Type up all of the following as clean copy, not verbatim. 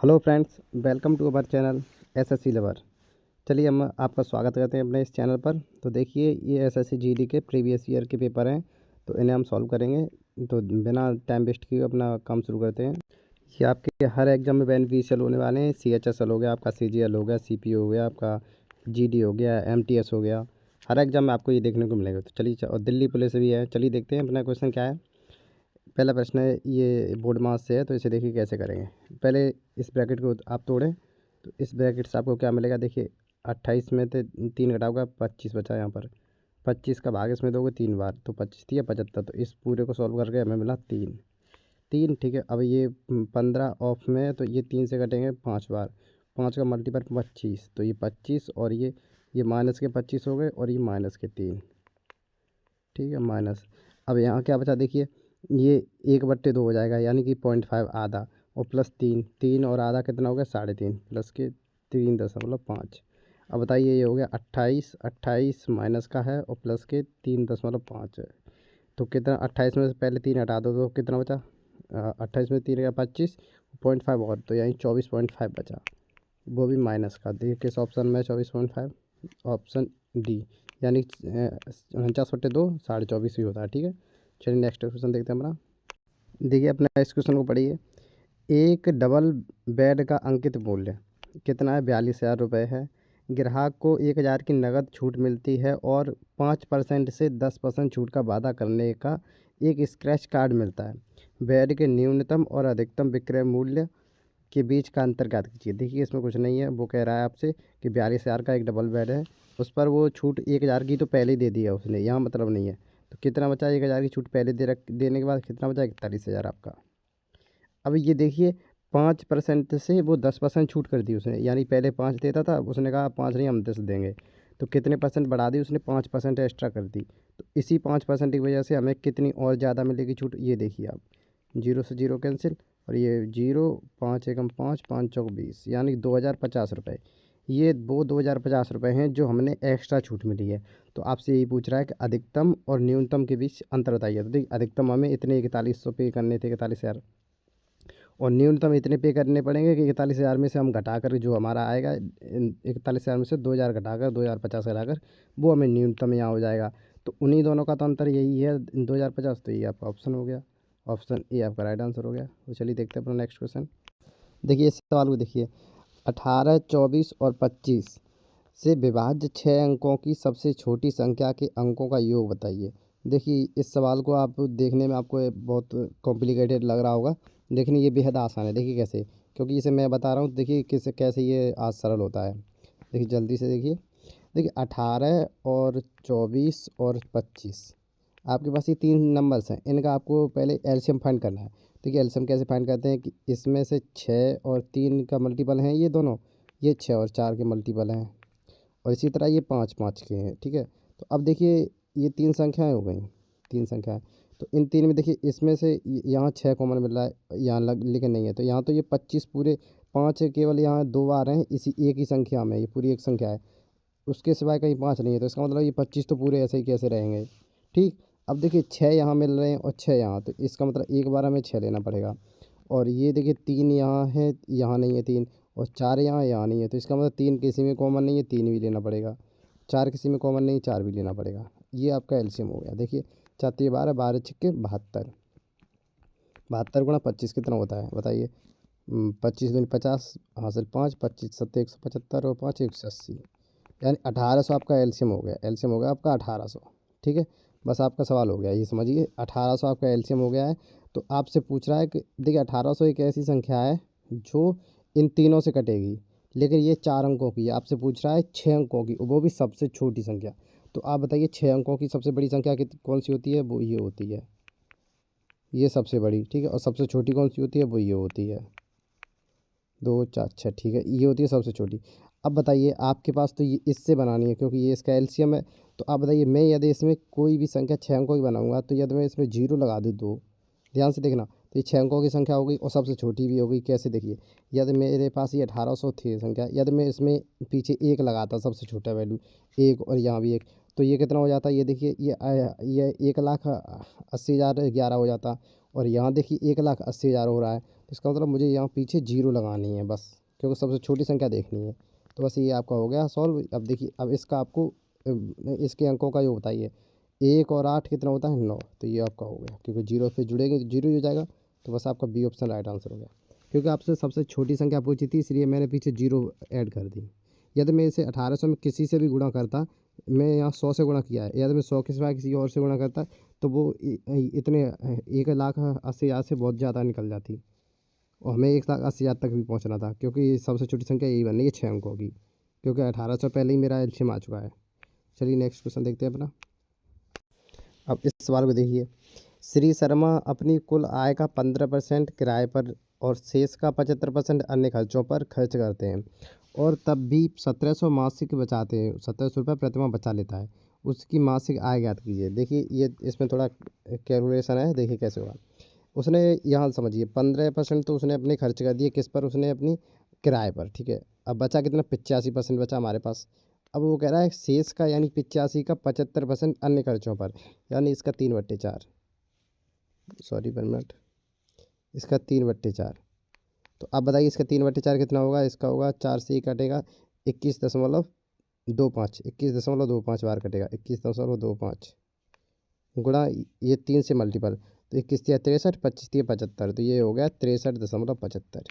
Hello friends, welcome to our channel SSC lover. चलिए हम आपका स्वागत करते हैं अपने इस चैनल पर। तो देखिए, ये एसएससी जीडी के प्रीवियस ईयर के पेपर हैं, तो इन्हें हम सॉल्व करेंगे। तो बिना टाइम वेस्ट किए अपना काम शुरू करते हैं। ये आपके हर एग्जाम में बेनिफिशियल होने वाले हैं। सीएचएसएल हो गया, आपका सीजीएल हो गया, सीपीओ हो गया, आपका जीडी हो गया, एमटीएस हो गया। हर एग्जाम में आपको ये देखने को मिलेगा। तो चलिए, और दिल्ली पुलिस भी है। चलिए देखते हैं अपना क्वेश्चन क्या है। पहला प्रश्न है, ये बोर्ड मास से है, तो इसे देखिए कैसे करेंगे। पहले इस ब्रैकेट को आप तोड़ें, तो इस ब्रैकेट से आपको क्या मिलेगा। देखिए 28 में से 3 घटाओगे, 25 बचा यहाँ पर। 25 का भाग इसमें दोगे 3 बार, तो 25 थी या 75। तो इस पूरे को सॉल्व करके हमें मिला 3 3। ठीक है, अब ये 15 ऑफ में है, तो ये 3 से कटेंगे 5 बार। 5 का मल्टीपल 25, तो ये 25 और ये माइनस के 25 हो गए, और ये माइनस के 3। ठीक है, माइनस। अब यहाँ क्या बचा, देखिए ये 1/2 हो जाएगा, यानी कि 0.5 आधा, और प्लस 3 3 और आधा कितना हो गया, 3.5 प्लस के 3.5। अब बताइए, ये हो गया 28। 28 माइनस का है और प्लस के 3.5 है। तो कितना, 28 में से पहले 3 हटा दो तो कितना बचा। 28 में 3 या 25, 0.5 और, तो यहीं 24.5 बचा, वो भी माइनस का। देखिए किस ऑप्शन में 24.5, ऑप्शन डी, यानी 49/2 24.5 ही होता है। ठीक है, चलिए नेक्स्ट क्वेश्चन देखते हैं हमारा। देखिए अपना इस क्वेश्चन को पढ़िए। एक डबल बेड का अंकित मूल्य कितना है, 42,000 रुपये है। ग्राहक को 1,000 की नकद छूट मिलती है और 5% से 10% छूट का वादा करने का एक स्क्रैच कार्ड मिलता है। बेड के न्यूनतम और अधिकतम विक्रय मूल्य के बीच का अंतर ज्ञात कीजिए। देखिए इसमें कुछ नहीं है, वो कह रहा है आपसे कि 42,000 का एक डबल बेड है, उस पर वो छूट 1,000 की तो पहले ही दे दी है उसने, यहाँ मतलब नहीं है। तो कितना बचा, 1,000 की छूट पहले देने के बाद कितना बचा, 41,000 आपका। अब ये देखिए 5% से वो 10% छूट कर दी उसने, यानी पहले 5 देता था, उसने कहा 5 नहीं हम 10 देंगे। तो कितने परसेंट बढ़ा दी उसने, 5% एक्स्ट्रा कर दी। तो इसी 5% की वजह से हमें कितनी और ज़्यादा मिलेगी छूट, ये देखिए आप। 0 से 0 कैंसिल, और ये 0, 5 एकम 5, 5 चौक 20, यानी 2,050 रुपये। ये वो 2,050 रुपये हैं जो हमने एक्स्ट्रा छूट मिली है। तो आपसे यही पूछ रहा है कि अधिकतम और न्यूनतम के बीच अंतर बताइए। तो देखिए अधिकतम हमें इतने 4100 पे करने थे, 41,000, और न्यूनतम इतने पे करने पड़ेंगे कि 41,000 में से हम घटा कर जो हमारा आएगा, 41,000 में से 2,000 घटाकर 2,050 घटाकर वो हमें न्यूनतम यहाँ हो जाएगा। तो उन्हीं दोनों का तो अंतर यही है, 2,050। तो ये आपका ऑप्शन हो गया, ऑप्शन ए आपका राइट आंसर हो गया। तो चलिए देखते हैं अपना नेक्स्ट क्वेश्चन। देखिए इस सवाल को देखिए, 18, 24 और 25 से विभाज्य 6 अंकों की सबसे छोटी संख्या के अंकों का योग बताइए। देखिए इस सवाल को आप देखने में आपको ये बहुत कॉम्प्लिकेटेड लग रहा होगा, लेकिन ये बेहद आसान है। देखिए कैसे, क्योंकि इसे मैं बता रहा हूँ, देखिए किस कैसे ये आज सरल होता है। देखिए जल्दी से देखिए। देखिए 18 और 24 और 25, आपके पास ये 3 नंबर्स हैं, इनका आपको पहले एलसीएम फाइंड करना है। देखिए एलसीएम कैसे फाइंड करते हैं कि इसमें से 6 और 3 का मल्टीपल हैं ये दोनों, ये 6 और 4 के मल्टीपल हैं, और इसी तरह ये 5 5 के हैं। ठीक है, तो अब देखिए ये 3 संख्याएं हो गई, 3 संख्याएं। तो इन 3 में देखिए इसमें से यहाँ 6 कॉमन मिल रहा है, यहाँ लेकिन नहीं है। तो यहाँ तो ये 25 पूरे, 5 केवल यहाँ 2 बार हैं इसी एक ही संख्या में, ये पूरी एक संख्या है, उसके सिवाय कहीं 5 नहीं है। तो इसका मतलब ये 25 तो पूरे ऐसे ही कैसे रहेंगे। ठीक, अब देखिए 6 यहाँ मिल रहे हैं और 6 यहाँ, तो इसका मतलब एक बार हमें 6 लेना पड़ेगा। और ये देखिए 3 यहाँ है, यहाँ नहीं है 3, और 4 यहाँ, यहाँ नहीं है। तो इसका मतलब 3 किसी में कॉमन नहीं है, 3 भी लेना पड़ेगा। 4 किसी में कॉमन नहीं, 4 भी लेना पड़ेगा। ये आपका एलसीएम हो गया। देखिए 4 12, 12 छिक्के 72, 72 गुणा 25 कितना होता है बताइए। 25 दूनी 50, हासिल 5, 25 सत्ते 175 और 5 180, यानी 1800 आपका एलसीएम हो गया। एलसीएम हो गया आपका 1800। ठीक है, बस आपका सवाल हो गया, ये समझिए 1800 आपका एलसीएम हो गया है। तो आपसे पूछ रहा है कि देखिए 1800 एक ऐसी संख्या है जो इन तीनों से कटेगी, लेकिन ये 4 अंकों की है। आपसे पूछ रहा है 6 अंकों की, वो भी सबसे छोटी संख्या। तो आप बताइए 6 अंकों की सबसे बड़ी संख्या कौन सी होती है, वो ये होती है, ये सबसे बड़ी। ठीक है, और सबसे छोटी कौन सी होती है, वो ये होती है, 2 4 6। ठीक है, ये होती है सबसे छोटी। अब बताइए आपके पास तो ये इससे बनानी है, क्योंकि ये इसका एलसीएम है। तो आप बताइए, मैं यदि इसमें कोई भी संख्या 6 अंकों की बनाऊंगा, तो यदि मैं इसमें 0 लगा दूँ 2, ध्यान से देखना, तो ये 6 अंकों की संख्या हो गई और सबसे छोटी भी हो गई। कैसे, देखिए यदि मेरे पास ये 1800 थी संख्या, यदि मैं इसमें पीछे 1 लगाता, सबसे छोटा वैल्यू 1, और यहाँ भी 1, तो ये कितना हो जाता, ये देखिए ये 1,80,011 हो जाता। और यहाँ देखिए 1,80,000 हो रहा है। इसका मतलब मुझे यहाँ पीछे जीरो लगानी है बस, क्योंकि सबसे छोटी संख्या देखनी है। तो बस ये आपका हो गया सॉल्व। अब देखिए, अब इसका आपको इसके अंकों का जो बताइए, 1 और 8 कितना होता है, 9। तो ये आपका हो गया, क्योंकि जीरो से जुड़ेंगे तो जीरो ही हो जाएगा। तो बस आपका बी ऑप्शन राइट आंसर हो गया। क्योंकि आपसे सबसे छोटी संख्या पूछी थी, इसलिए मैंने पीछे जीरो ऐड कर दी। यदि मैं इसे 1800 में किसी से भी गुणा करता, मैं यहाँ 100 से गुणा किया है, यदि मैं 100 के सिवाय किसी और से गुणा करता, तो वो इतने 1,80,000 से बहुत ज़्यादा निकल जाती, और हमें 1,80,000 तक भी पहुँचना था, क्योंकि सबसे छोटी संख्या यही बननी है, 6 अंकों की, क्योंकि 1800 पहले ही मेरा एलसीएम आ चुका है। चलिए नेक्स्ट क्वेश्चन देखते हैं अपना। अब इस सवाल को देखिए, श्री शर्मा अपनी कुल आय का 15% किराए पर और शेष का 75% अन्य खर्चों पर खर्च करते हैं, और तब भी 1700 मासिक बचाते हैं, 1700 रुपये प्रतिमाह बचा लेता है। उसकी मासिक आय ज्ञात कीजिए। देखिए ये इसमें थोड़ा कैलकुलेशन है, देखिए कैसे होगा। उसने यहाँ समझिए 15% तो उसने अपने खर्च कर दिए, किस पर, उसने अपनी किराए पर, ठीक है। अब बचा कितना, 85% बचा हमारे पास। अब वो कह रहा है शेष का, यानी 85 का 75% अन्य खर्चों पर, यानी इसका 3/4, सॉरी 1 मिनट, इसका 3/4। तो अब बताइए इसका 3/4 कितना होगा। इसका होगा 4 से ही कटेगा 21.25, 21.25 बार कटेगा, 21.25 गुणा ये 3 से मल्टीपल, तो 21 या 63, 25 या 75, तो ये हो गया 63.75।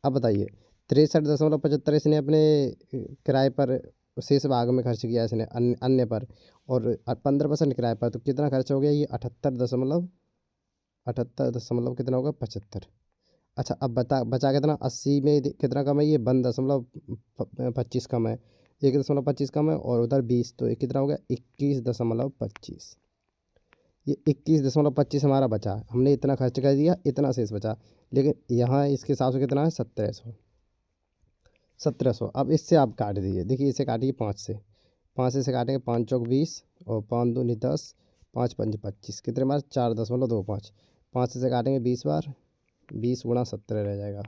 अब बताइए 63.75 इसने अपने किराए पर, शेष भाग में खर्च किया इसने अन्य पर, और 15% किराए पर, तो कितना खर्च हो गया ये 78 दशमलव कितना होगा, 75। अच्छा अब बचा कितना, 80 में कितना कम है, ये 1.25 कम है, 1.25 कम है, और उधर 20, तो ये कितना हो गया 21.25। ये 21.25 हमारा बचा, हमने इतना खर्च कर दिया, इतना शेष बचा। लेकिन यहाँ इसके हिसाब से कितना है, 1700। अब इससे आप काट दीजिए, देखिए इसे काटिए 5 से, 5 से काटेंगे, 5 चौक 20 और 5 दूनी 10, 5 पंज 25, कितने बार, 4.25। 5 से काटेंगे 20 बार, 20 गुणा 17 रह जाएगा,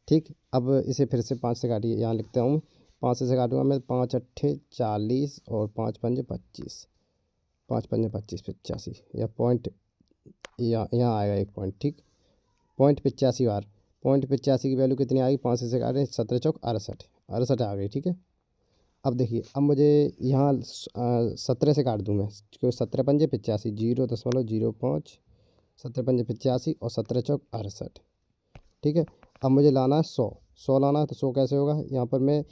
ठीक। अब इसे फिर से 5 से काटिए, यहाँ लिखता हूँ 5 से काटूंगा मैं, 5 अट्ठे 40 और 5 पंजे 25, 5 पंजे 25, 85, या पॉइंट, यहाँ आएगा 1 पॉइंट, ठीक। पॉइंट 85 बार, पॉइंट 85 की वैल्यू कितनी आएगी, 5 से काटें, 17 चौक 68, 68 आ गई, ठीक है। अब देखिए, अब मुझे यहाँ 17 से काट दूँ मैं, क्योंकि 17 पंजे 85, 0.05, 17 पंजे 85 और 17 चौक 68, ठीक है। अब मुझे लाना है 100 लाना है, तो 100 कैसे होगा, यहाँ पर मैं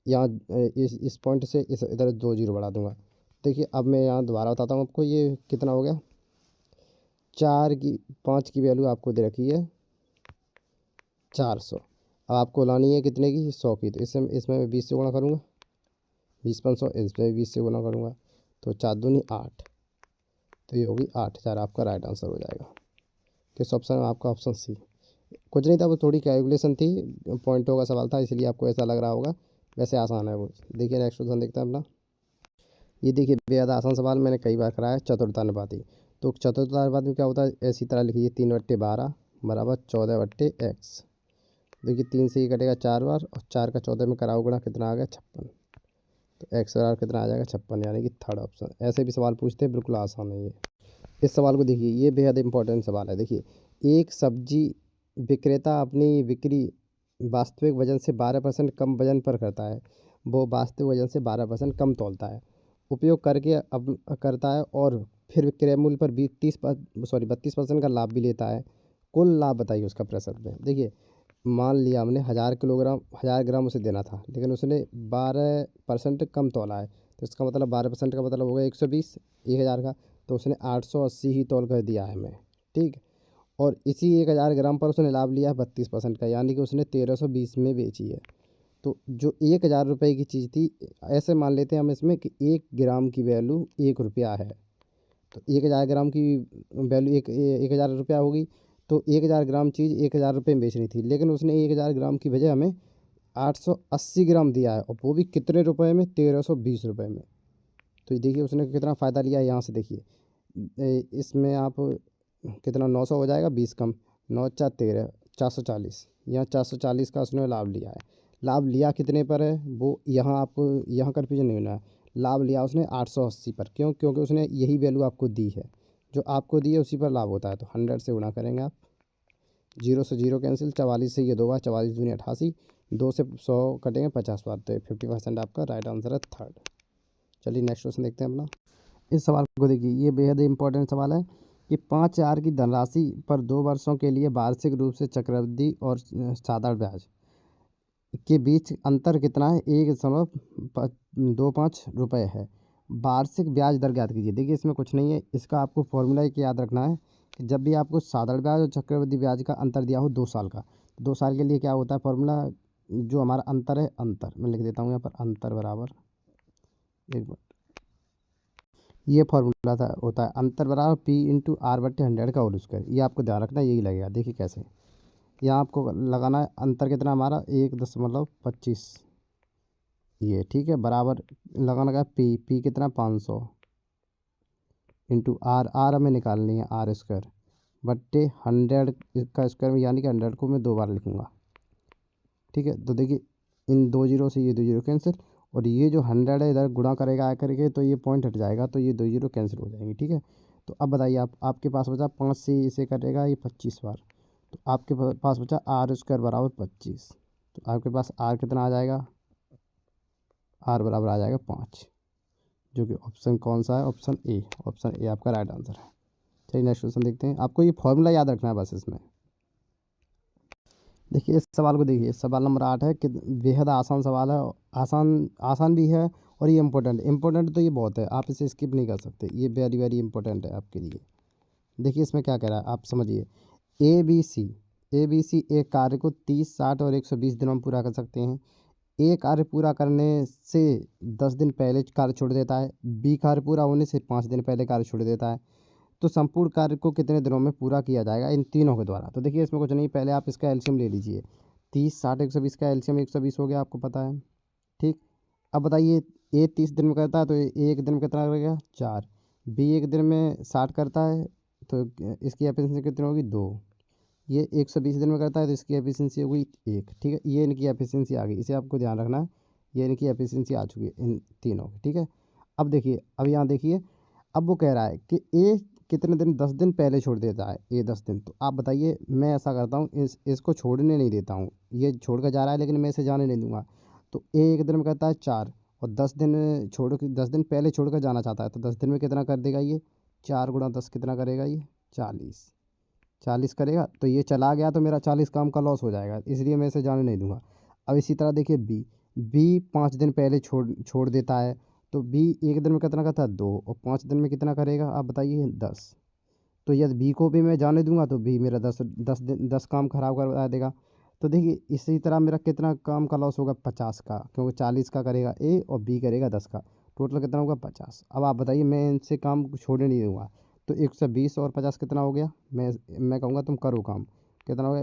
यहाँ इस पॉइंट से इस इधर 2 जीरो बढ़ा दूंगा। देखिए अब मैं यहाँ दोबारा बताता हूँ आपको, ये कितना हो गया, 5 की वैल्यू आपको दे रखी है 400। अब आपको लानी है कितने की, 100 की, तो इसमें मैं 20 से गुणा करूँगा, 20×500, इसमें 20 से गुना करूँगा, तो 4 दूनी 8, तो ये होगी 8000, आपका राइट आंसर हो जाएगा। किस ऑप्शन में, आपका ऑप्शन सी। कुछ नहीं था, वो थोड़ी कैलकुलेशन थी, पॉइंटों का सवाल था, इसलिए आपको ऐसा लग रहा होगा, वैसे आसान है वो। देखिए नेक्स्ट क्वेश्चन देखते हैं अपना। ये देखिए बेहद आसान सवाल, मैंने कई बार कराया, चतुर्थानुपाती। तो चतुर्थानुपाती में क्या होता है, ऐसी तरह लिखिए, 3/12 बराबर 14/x। देखिए 3 से ही कटेगा 4 बार, और 4 का 14 में कराओ गुणा, कितना आ गया 56, तो एक्स बराबर कितना आ जाएगा 56, यानी कि थर्ड ऑप्शन। ऐसे भी सवाल पूछते हैं, बिल्कुल आसान है ये। इस सवाल को देखिए, ये बेहद इंपॉर्टेंट सवाल है। देखिए, एक सब्जी विक्रेता अपनी बिक्री वास्तविक वजन से 12% कम वजन पर करता है, वो वास्तविक वजन से 12% कम तौलता है, उपयोग करके अब करता है, और फिर विक्रय मूल्य पर 32% का लाभ भी लेता है। कुल लाभ बताइए उसका प्रतिशत में। देखिए मान लिया हमने 1000 ग्राम उसे देना था, लेकिन उसने 12% कम तोला है, तो इसका मतलब 12% का मतलब हो गया 120, 1000 का, तो उसने 880 ही तौल कर दिया है हमें, ठीक। और इसी 1000 ग्राम पर उसने लाभ लिया है 32% का, यानी कि उसने 1320 में बेची है। तो जो 1000 रुपये की चीज़ थी, ऐसे मान लेते हैं हम इसमें कि 1 ग्राम की वैल्यू 1 रुपया है, तो 1000 ग्राम की वैल्यू 1000 रुपया होगी। तो 1000 ग्राम चीज़ 1000 रुपये में बेचनी थी, लेकिन उसने 1000 ग्राम की बजाय हमें 880 ग्राम दिया है, और वो भी कितने रुपए में, 1320 रुपये में। तो ये देखिए उसने कितना फ़ायदा लिया है, यहाँ से देखिए इसमें आप कितना, 900 हो जाएगा, 20 कम, 9×4 = 13, 440, यहाँ 440 का उसने लाभ लिया है। लाभ लिया कितने पर है, वो यहाँ आपको यहाँ कन्फ्यूजन नहीं होना है। लाभ लिया उसने 880 पर, क्यों, क्योंकि उसने यही वैल्यू आपको दी है, जो आपको दी है उसी पर लाभ होता है, तो 100 से गुणा करेंगे आप। जीरो से जीरो कैंसिल, 44 से ये 2 बार, 44 दूनी 88, 2 से 100 कटेंगे 50 बार, तो 50% आपका राइट आंसर है थर्ड। चलिए नेक्स्ट क्वेश्चन देखते हैं अपना। इस सवाल को देखिए, ये बेहद इंपॉर्टेंट सवाल है कि 5,000 की धनराशि पर 2 वर्षों के लिए वार्षिक रूप से चक्रवृद्धि और साधारण ब्याज के बीच अंतर कितना है? 1.25 रुपये है। वार्षिक ब्याज दर ज्ञात कीजिए। देखिए इसमें कुछ नहीं है, इसका आपको फॉर्मूला एक याद रखना है कि जब भी आपको साधारण ब्याज और चक्रवृद्धि ब्याज का अंतर दिया हो 2 साल का, 2 साल के लिए क्या होता है फॉर्मूला, जो हमारा अंतर है, अंतर मैं लिख देता हूँ यहाँ पर, अंतर बराबर, एक बार ये फॉर्मूला था होता है अंतर बराबर P/R/100 का होल स्क्वायर। ये आपको ध्यान रखना, यही लगेगा। देखिए कैसे, यहाँ आपको लगाना है अंतर कितना हमारा 1.25, ये ठीक है, बराबर लगाना का पी कितना 500 इंटू आर हमें निकालनी है आर स्क्वायर बट्टे 100 का स्क्वायर में, यानी कि 100 को मैं 2 बार लिखूँगा। ठीक है, तो देखिए इन 2 जीरो से ये 2 जीरो कैंसिल, और ये जो 100 है इधर गुणा करेगा आ करके, तो ये पॉइंट हट जाएगा, तो ये 2 जीरो कैंसिल हो जाएंगे। ठीक है, तो अब बताइए आपके पास बचा 5 से इसे कटेगा ये 25 बार, तो आपके पास बचा आर स्क्वायर बराबर 25, तो आपके पास आर कितना आ जाएगा, आर बराबर आ जाएगा 5, जो कि ऑप्शन कौन सा है, ऑप्शन ए, ऑप्शन ए आपका राइट आंसर है। चलिए नेक्स्ट क्वेश्चन देखते हैं। आपको ये फॉर्मूला याद रखना है बस इसमें। देखिए इस सवाल को देखिए, सवाल नंबर 8 है कि बेहद आसान सवाल है, आसान आसान भी है और ये इम्पोर्टेंट तो ये बहुत है, आप इसे स्किप नहीं कर सकते, ये वेरी वेरी इंपॉर्टेंट है आपके लिए। देखिए इसमें क्या कह रहा है आप समझिए, ए बी सी एक कार्य को 30, 60 और 120 दिनों में पूरा कर सकते हैं। ए कार्य पूरा करने से 10 दिन पहले कार्य छोड़ देता है, बी कार्य पूरा होने से 5 दिन पहले कार्य छोड़ देता है, तो संपूर्ण कार्य को कितने दिनों में पूरा किया जाएगा इन तीनों के द्वारा? तो देखिए इसमें कुछ नहीं, पहले आप इसका एलसीएम ले लीजिए। 30, 60, 120 का एलसीएम 120 हो गया, आपको पता है। ठीक, अब बताइए ए 30 दिन में करता है तो ए एक दिन में कितना करेगा 4, बी एक दिन में 60 करता है तो इसकी एफिशिएंसी कितनी होगी 2, ये 120 दिन में करता है तो इसकी एफिशिएंसी होगी 1। ठीक है, ये इनकी एफिशिएंसी आ गई, इसे आपको ध्यान रखना है, ये इनकी एफिशिएंसी आ चुकी है इन तीनों की। ठीक है, अब देखिए, अब यहाँ देखिए, अब वो कह रहा है कि ए कितने दिन, 10 दिन पहले छोड़ देता है ए 10 दिन, तो आप बताइए मैं ऐसा करता हूँ, इसको छोड़ने नहीं देता हूँ, ये छोड़ कर जा रहा है लेकिन मैं इसे जाने नहीं दूंगा, तो ए एक दिन में करता है 4 और 10 दिन छोड़ के 10 दिन पहले छोड़ कर जाना चाहता है, तो 10 दिन में कितना कर देगा ये, 4 गुणा 10 कितना करेगा ये 40 करेगा, तो ये चला गया तो मेरा 40 काम का लॉस हो जाएगा, इसलिए मैं इसे जाने नहीं दूंगा। अब इसी तरह देखिए बी 5 दिन पहले छोड़ देता है, तो बी एक दिन में कितना करता है 2 और 5 दिन में कितना करेगा आप बताइए 10, तो यदि बी को भी मैं जाने दूंगा तो बी मेरा 10 काम खराब करवा देगा। तो देखिए इसी तरह मेरा कितना काम का लॉस होगा 50 का, क्योंकि 40 का करेगा ए और बी करेगा 10 का, टोटल कितना होगा 50। अब आप बताइए मैं इनसे काम छोड़ने नहीं दूंगा, तो 120 और 50 कितना हो गया, मैं कहूँगा तुम करो काम, कितना हो गया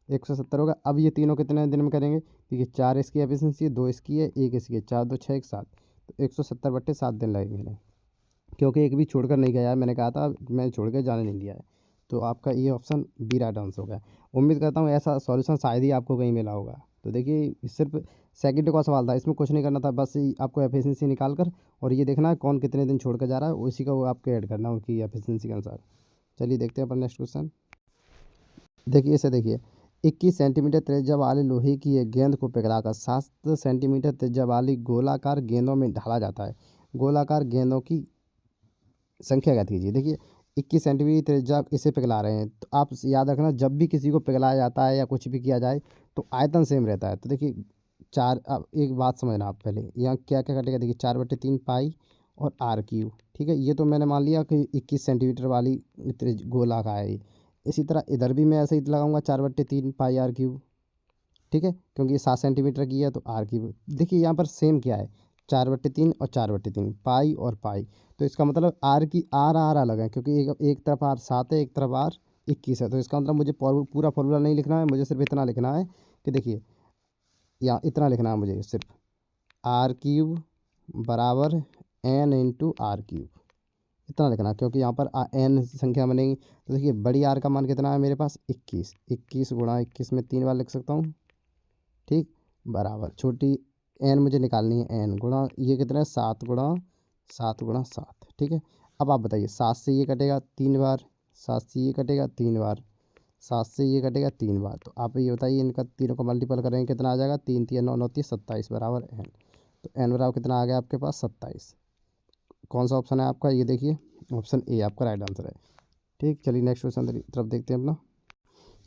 170 होगा। अब ये तीनों कितने दिन में करेंगे, क्योंकि 4 इसकी एफिशिएंसी है, 2 इसकी है, 1 इसकी है, 4 2 6 1 7, तो 170/7 दिन लगेंगे इन्हें, क्योंकि एक भी छोड़कर नहीं गया है, मैंने कहा था मैं छोड़ के जाने नहीं दिया है। तो आपका ये ऑप्शन बी राइट आंसर हो गया। उम्मीद करता हूँ ऐसा सॉल्यूशन शायद ही आपको कहीं मिला होगा। तो देखिए सिर्फ सेकंड का सवाल था, इसमें कुछ नहीं करना था, बस आपको एफिशिएंसी निकाल कर और ये देखना है कौन कितने दिन छोड़ कर जा रहा है, उसी का वो आपको ऐड करना है उनकी एफिशिएंसी के अनुसार। चलिए देखते हैं अपन नेक्स्ट क्वेश्चन। देखिए इसे देखिए, 21 सेंटीमीटर त्रिज्या वाली लोहे की एक गेंद को पिघलाकर 7 सेंटीमीटर त्रिज्या वाली गोलाकार गेंदों में ढाला जाता है। गोलाकार गेंदों की संख्या ज्ञात कीजिए। देखिए 21 सेंटीमीटर त्रिज्या इसे पिघला रहे हैं, तो आप याद रखना जब भी किसी को पिघलाया जाता है या कुछ भी किया जाए तो आयतन सेम रहता है। तो देखिए चार, अब एक बात समझना आप पहले, यहाँ क्या क्या कटेगा, देखिए 4/3 पाई और आर क्यूब। ठीक है, ये तो मैंने मान लिया कि 21 सेंटीमीटर वाली गोला का है ये। इसी तरह इधर भी मैं ऐसे ही लगाऊंगा 4/3 पाई आर क्यूब। ठीक है, क्योंकि ये 7 सेंटीमीटर की है तो आर क्यूब। देखिए यहाँ पर सेम क्या है, 4/3 और 4/3 पाई और पाई, तो इसका मतलब आर की आर आर अलग है, क्योंकि एक तरफ आर 7 है, एक तरफ आर 21 है, तो इसका मतलब मुझे पूरा फॉर्मूला नहीं लिखना है, मुझे सिर्फ इतना लिखना है कि देखिए यहाँ इतना लिखना है मुझे सिर्फ, आर क्यूब बराबर एन इंटू आर क्यूब, इतना लिखना, क्योंकि यहाँ पर एन संख्या बनेगी। तो देखिए बड़ी आर का मान कितना है मेरे पास 21, 21 गुणा 21 में 3 बार लिख सकता हूँ। ठीक, बराबर छोटी एन मुझे निकालनी है, एन गुणा ये कितना है 7 गुणा 7। ठीक है, अब आप बताइए 7 से ये कटेगा 3 बार, 7 से ये कटेगा 3 बार, 7 से ये कटेगा 3 बार। तो आप ये बताइए इनका तीनों को मल्टीपल करेंगे कितना आ जाएगा, 3 3 9 9 30 27 बराबर n। तो n बराबर कितना आ गया आपके पास 27। कौन सा ऑप्शन है आपका, ये देखिए ऑप्शन ए आपका राइट आंसर है। ठीक, चलिए नेक्स्ट क्वेश्चन तरफ देखते हैं अपना।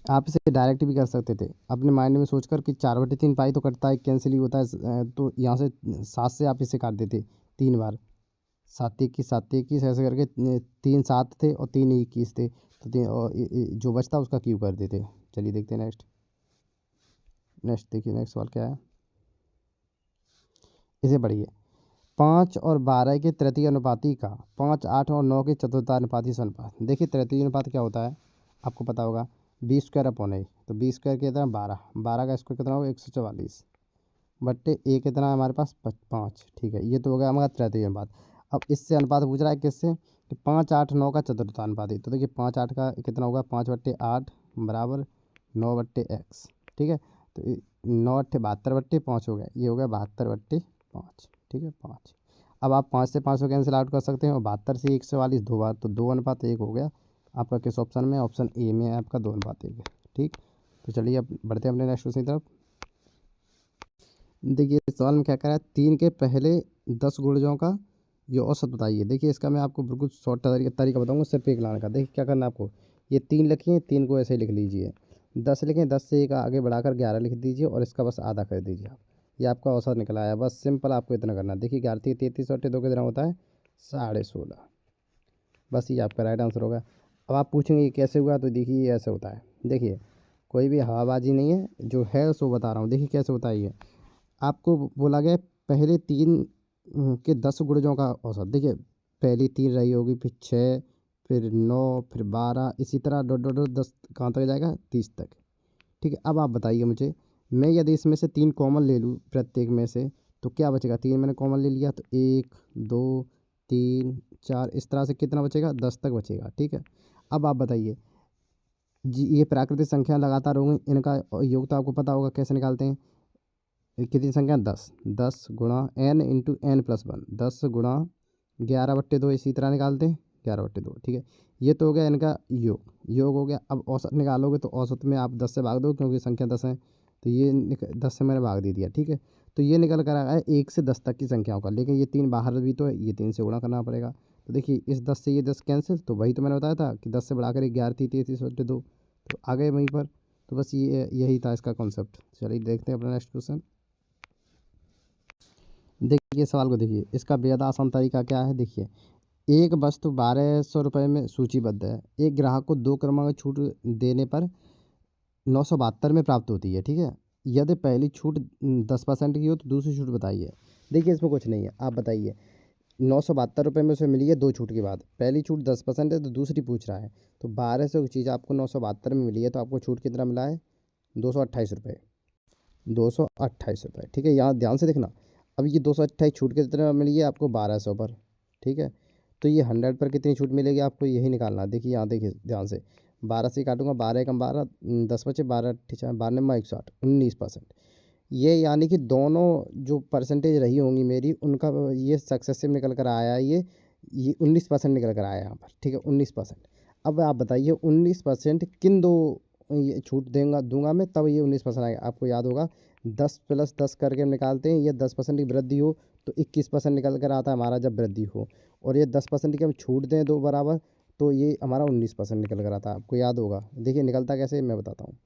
आप इसे डायरेक्ट भी कर सकते थे अपने माइंड में सोचकर कि 4/3 पाई तो कटता है, कैंसिल ही होता है, तो यहाँ से 7 से आप इसे काट देते 3 बार। 7 21 ऐसे करके 3 7 थे और 3 21 थे, तो और जो बचता उसका क्यूब कर देते। चलिए देखते हैं नेक्स्ट। नेक्स्ट देखिए, नेक्स्ट सवाल क्या है, इसे पढ़िए। 5 और 12 के तृतीय अनुपाती का 5 8 और 9 के चतुर्थानुपाती से अनुपात। देखिए तृतीय अनुपात क्या होता है आपको पता होगा, b² तो b² कितना 12, 12 का स्क्वायर कितना होगा 144 बट्टे ए कितना है हमारे पास 5। ठीक है, ये तो हो गया हमारा तृतीय अनुपात। अब इससे अनुपात पूछ रहा है किससे, कि 5 8 9 का चतुर्थानुपाती। तो देखिए 5 8 का कितना होगा 5/8 बराबर 9/x। ठीक है, तो 9 8 72/5 हो गया, ये हो गया 72/5। ठीक है 5। अब आप 5 से 5 को कैंसिल आउट कर सकते हैं और 72 से 144 2 बार, तो 2:1 हो गया आपका किस ऑप्शन में, ऑप्शन ए में है आपका 2:1 है। ठीक, तो चलिए अब बढ़ते हैं अपने नेक्स्ट क्वेश्चन की तरफ। देखिए इस सवाल में क्या करा है, 3 के पहले 10 गुणजों का ये औसत बताइए। देखिए इसका मैं आपको बिल्कुल शॉर्ट तरीका बताऊंगा सिर्फ एक लाने का। देखिए क्या करना है आपको, ये 3 लिखिए, 3 को ऐसे लिख लीजिए। 10 लिखें, 10 से एक आगे बढ़ाकर 11 लिख दीजिए और इसका बस आधा कर दीजिए आप। ये आपका औसत निकल आया, बस सिंपल आपको इतना करना है। देखिए 11 33 और 2 कितना होता है 16.5, बस ये आपका राइट आंसर होगा। अब आप पूछेंगे ये कैसे हुआ, तो देखिए ये ऐसे होता है। देखिए कोई भी हवाबाजी नहीं है, जो है सो बता रहा हूँ। देखिए कैसे होता है ये, आपको बोला गया पहले 3 के 10 गुणजों का औसत। देखिए पहली 3 रही होगी, फिर 6, फिर 9, फिर 12, इसी तरह डॉट डॉट डॉट 10 कहाँ तक जाएगा 30 तक। ठीक है, अब आप बताइए मुझे, मैं यदि इसमें से 3 कॉमन ले लूँ प्रत्येक में से, तो क्या बचेगा, 3 मैंने कॉमन ले लिया तो 1 2 3 4, इस तरह से कितना बचेगा 10 तक बचेगा। ठीक है, अब आप बताइए जी, ये प्राकृतिक संख्या लगातार होंगी, इनका योग तो आपको पता होगा कैसे निकालते हैं। ये कितनी संख्या 10, 10 गुणा n इंटू n+1, 10 गुणा 11/2, इसी तरह निकालते हैं 11/2। ठीक है, ये तो हो गया इनका योग हो गया। अब औसत निकालोगे तो औसत में आप 10 से भाग दो, क्योंकि संख्या 10 है, तो ये 10 से मैंने भाग दे दिया। ठीक है, तो ये निकल कर आया 1 से 10 तक की संख्याओं का, लेकिन ये 3 बाहर भी तो है, ये 3 से गुणा करना पड़ेगा। तो देखिए इस 10 से ये 10 कैंसिल, तो वही तो मैंने बताया था कि 10 से बढ़ाकर 11 33/2, तो आ गए वहीं पर। तो बस ये यही था इसका कॉन्सेप्ट। चलिए देखते हैं अपना नेक्स्ट क्वेश्चन। देखिए सवाल को देखिए, इसका बेहद आसान तरीका क्या है। देखिए एक वस्तु 1200 रुपये में सूचीबद्ध है, एक ग्राहक को 2 क्रमांक छूट देने पर 972 में प्राप्त होती है। ठीक है, यदि पहली छूट 10% की हो तो दूसरी छूट बताइए। देखिए इसमें कुछ नहीं है, आप बताइए 972 रुपये में उसे मिली है 2 छूट के बाद, पहली छूट 10% है तो दूसरी पूछ रहा है, तो 1200 की चीज़ आपको 972 में मिली है, तो आपको छूट कितना मिला है 228 रुपये। 228 रुपये। ठीक है, यहाँ ध्यान से देखना। अब ये 228 छूट के कितना मिली है आपको 1200 पर। ठीक है, तो ये 100 पर कितनी छूट मिलेगी आपको यही निकालना है। देखिए यहाँ देखिए ध्यान से, 12 से काटूंगा, 12 एकम 12, 10 बचे, 12 12 160, 19%। ये यानी कि दोनों जो परसेंटेज रही होंगी मेरी, उनका ये सक्सेसिव निकल कर आया है, ये 19% निकल कर आया यहाँ पर। ठीक है 19%। अब आप बताइए 19% किन दो ये छूट दूंगा मैं, तब ये 19% आएगा। आपको याद होगा 10 + 10 करके हम निकालते हैं, ये 10% की वृद्धि हो तो 21% निकल कर आता है हमारा जब वृद्धि हो, और ये 10% की हम छूट दें दो बराबर, तो ये हमारा 19% निकल कर आता है। आपको याद होगा, देखिए निकलता कैसे मैं बताता हूँ।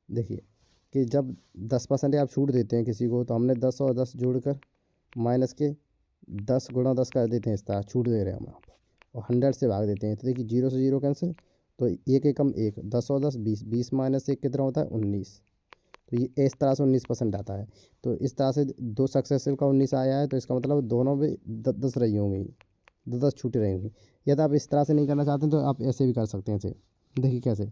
देखिए कि जब 10% आप छूट देते हैं किसी को, तो हमने 10 और 10 जोड़कर माइनस के 10 गुणा 10 कर देते हैं, इस तरह छूट दे रहे हैं हम आप, और 100 से भाग देते हैं, तो देखिए 0 से 0 कैंसिल, तो एक एकम एक, 10 और 10 20, 20 माइनस 1 कितना होता है 19, तो ये इस तरह से 19% आता है। तो इस तरह से दो सक्सेसिव का 19 आया है, तो इसका मतलब दोनों में 10 रही होंगी, 10 छूटी रही होंगी। यदि आप इस तरह से नहीं करना चाहते हैं तो आप ऐसे भी कर सकते हैं इसे। देखिए कैसे,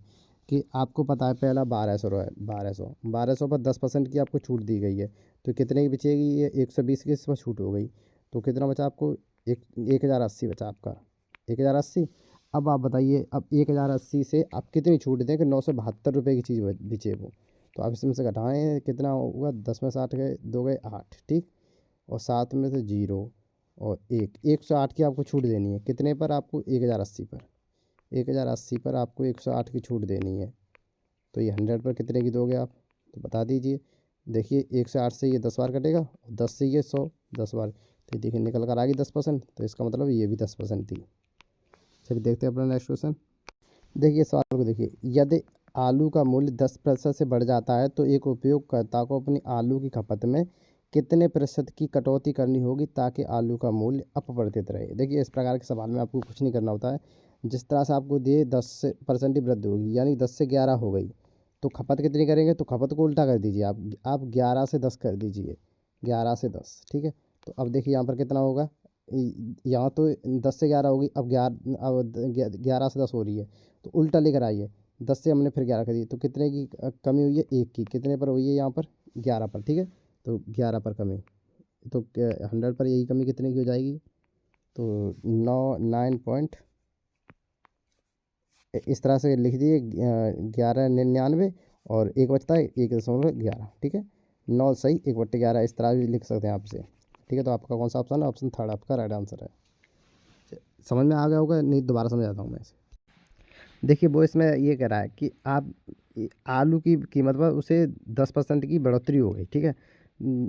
कि आपको पता है पहला 1200 है, 1200 पर 10% की आपको छूट दी गई है, तो कितने की बचेगी, ये 120 की इस पर छूट हो गई, तो कितना बचा आपको 1080 बचा आपका, 1080। अब आप बताइए, अब 1080 से आप कितनी छूट दें कि 972 रुपये की चीज़ बिचे वो, तो आप इसमें से घटाएँ कितना होगा, 10 में 60 गए, 2 गए 8। ठीक, और 7 में से 0 और 108 की आपको छूट देनी है, कितने पर आपको 1080 पर, 1080 पर आपको 108 की छूट देनी है। तो ये 100 पर कितने की दोगे आप, तो बता दीजिए। देखिए 1 से 8 से ये 10 बार कटेगा, 10 से ये 100 10 बार, तो देखिए निकल कर आ गई 10%, तो इसका मतलब ये भी 10% थी। चलिए देखते हैं अपना नेक्स्ट क्वेश्चन। देखिए सवाल को देखिए, यदि आलू का मूल्य 10% से बढ़ जाता है तो एक उपयोगकर्ता को अपनी आलू की खपत में कितने प्रतिशत की कटौती करनी होगी ताकि आलू का मूल्य अपरिवर्तित रहे। देखिए इस प्रकार के सवाल में आपको कुछ नहीं करना होता है। जिस तरह से आपको दिए 10% की वृद्धि होगी, यानी 10 से 11 हो गई, तो खपत कितनी करेंगे, तो खपत को उल्टा कर दीजिए आप 11 से 10 कर दीजिए, 11 से 10, ठीक है। तो अब देखिए यहाँ पर कितना होगा, यहाँ तो 10 से 11 होगी, अब 11 से 10 हो रही है, तो उल्टा लेकर आइए। 10 से हमने फिर 11 कर दी, तो कितने की कमी हुई है, 1 की, कितने पर हुई है यहाँ पर, 11 पर, ठीक है। तो 11 पर कमी, तो 100 पर यही कमी कितने की हो जाएगी, तो 9 पॉइंट, इस तरह से लिख दिए 1199, और एक बचता है 1.11, ठीक है। 9 सही 1/11, इस तरह भी लिख सकते हैं आप इसे, ठीक है। तो आपका कौन सा ऑप्शन है, ऑप्शन थर्ड आपका राइट आंसर है। समझ में आ गया होगा, नहीं दोबारा समझाता हूँ मैं इसे। देखिए वो इसमें ये कह रहा है कि आप आलू की कीमत पर उसे 10% की बढ़ोतरी हो गई, ठीक है।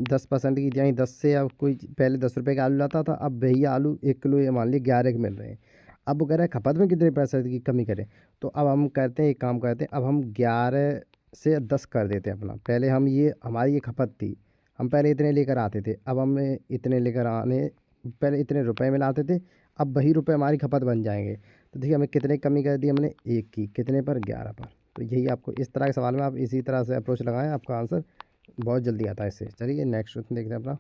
10% की, यानी 10 से, अब कोई पहले 10 रुपये का आलू लाता था, अब भैया आलू 1 किलो ये मान लीजिए 11 के मिल रहे हैं। अब वो कह रहा है खपत में कितने % की कमी करें, तो अब हम कहते हैं एक काम करते हैं, अब हम 11 से 10 कर देते हैं अपना। पहले हम ये हमारी ये खपत थी, हम पहले इतने लेकर आते थे, अब हमें इतने लेकर आने, पहले इतने रुपए में लाते थे, अब वही रुपए हमारी खपत बन जाएंगे। तो देखिए हमें कितने कमी कर दी हमने, 1 की, कितने पर, 11 पर। तो यही आपको इस तरह के सवाल में आप इसी तरह से अप्रोच लगाएं, आपका आंसर बहुत जल्दी आता है इससे। चलिए नेक्स्ट क्वेश्चन देखते हैं अपना।